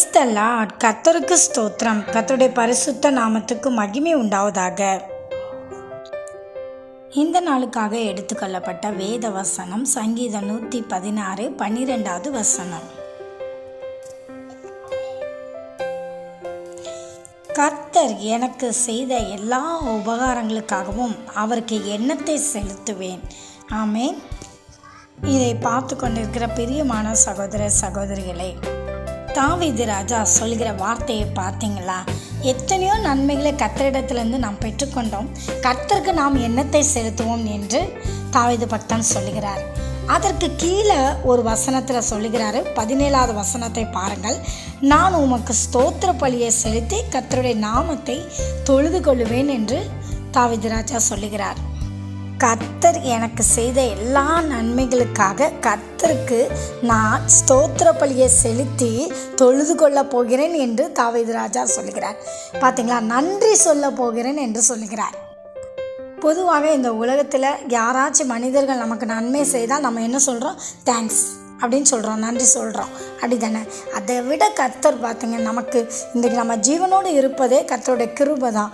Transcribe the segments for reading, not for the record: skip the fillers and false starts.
Brace த Lord. கர்த்தருக்கு ஸ்தோத்திரம். கர்த்தருடைய பரிசுத்த நாமத்துக்கு மகிமை உண்டாவதாக. இந்த நாளுக்காக எடுத்துக்கொள்ளப்பட்ட வேத வசனம் சங்கீதம் 116 12வது வசனம். கர்த்தர் எனக்கு செய்த எல்லா உபகாரங்களுக்காகவும் அவருக்கு எண்ணத்தை செலுத்துவேன். ஆமென். இதை பார்த்து கொண்டிருக்கிற பிரியமான சகோதர சகோதரிகளே, தாவீது ராஜா சொல்கிற வார்த்தையை பார்த்தீங்களா? எத்தனையோ நன்மைகளை கர்த்தரிடத்திலிருந்து நாம் பெற்றுக்கொண்டோம், கர்த்தருக்கு நாம் எண்ணத்தை செலுத்துவோம் என்று தாவீது பக்தன் சொல்லுகிறார். அதற்கு கீழே ஒரு வசனத்தில் சொல்லுகிறாரு, 17வது வசனத்தை பாருங்கள். நான் உமக்கு ஸ்தோத்திர பலியை செலுத்தி கர்த்தருடைய நாமத்தை தொழுது கொள்ளுவேன் என்று தாவீது ராஜா சொல்லுகிறார். கர்த்தர் எனக்கு செய்த எல்லா நன்மைகளுக்காக கர்த்தருக்கு நான் ஸ்தோத்திர பலியை செலுத்தி தொழுது கொள்ளப் போகிறேன் என்று தாவீது ராஜா சொல்லுகிறார். பார்த்தீங்களா? நன்றி சொல்ல போகிறேன் என்று சொல்லுகிறார். பொதுவாக இந்த உலகத்தில் யாராச்சும் மனிதர்கள் நமக்கு நன்மை செய்தால் நம்ம என்ன சொல்கிறோம்? தேங்க்ஸ் அப்படின்னு சொல்கிறோம், நன்றி சொல்கிறோம், அப்படி தானே? அதை விட கர்த்தர் பார்த்திங்க, நமக்கு இன்றைக்கி நம்ம ஜீவனோடு இருப்பதே கர்த்தருடைய கிருபை தான்.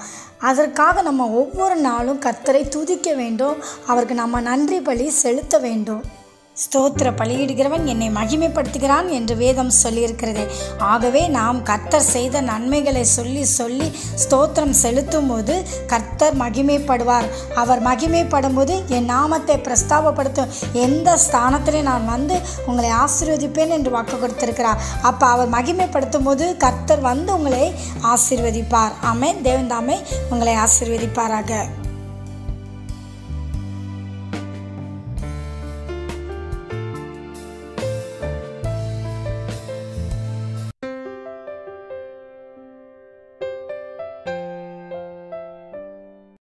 அதற்காக நம்ம ஒவ்வொரு நாளும் கர்த்தரை துதிக்க வேண்டும், அவருக்கு நம்ம நன்றி பலி செலுத்த வேண்டும். ஸ்தோத்திர பலியிடுகிறவன் என்னை மகிமைப்படுத்துகிறான் என்று வேதம் சொல்லியிருக்கிறது. ஆகவே நாம் கர்த்தர் செய்த நன்மைகளை சொல்லி சொல்லி ஸ்தோத்திரம் செலுத்தும் போது கர்த்தர் மகிமைப்படுவார். அவர் மகிமைப்படும் போது என் நாமத்தை பிரஸ்தாபப்படுத்தும் எந்த ஸ்தானத்திலே நான் வந்து உங்களை ஆசீர்வதிப்பேன் என்று வாக்கு கொடுத்திருக்கிறார். அப்போ அவர் மகிமைப்படுத்தும் போது கர்த்தர் வந்து உங்களை ஆசீர்வதிப்பார். ஆமென். தேவன் தாமே உங்களை ஆசீர்வதிப்பாராக.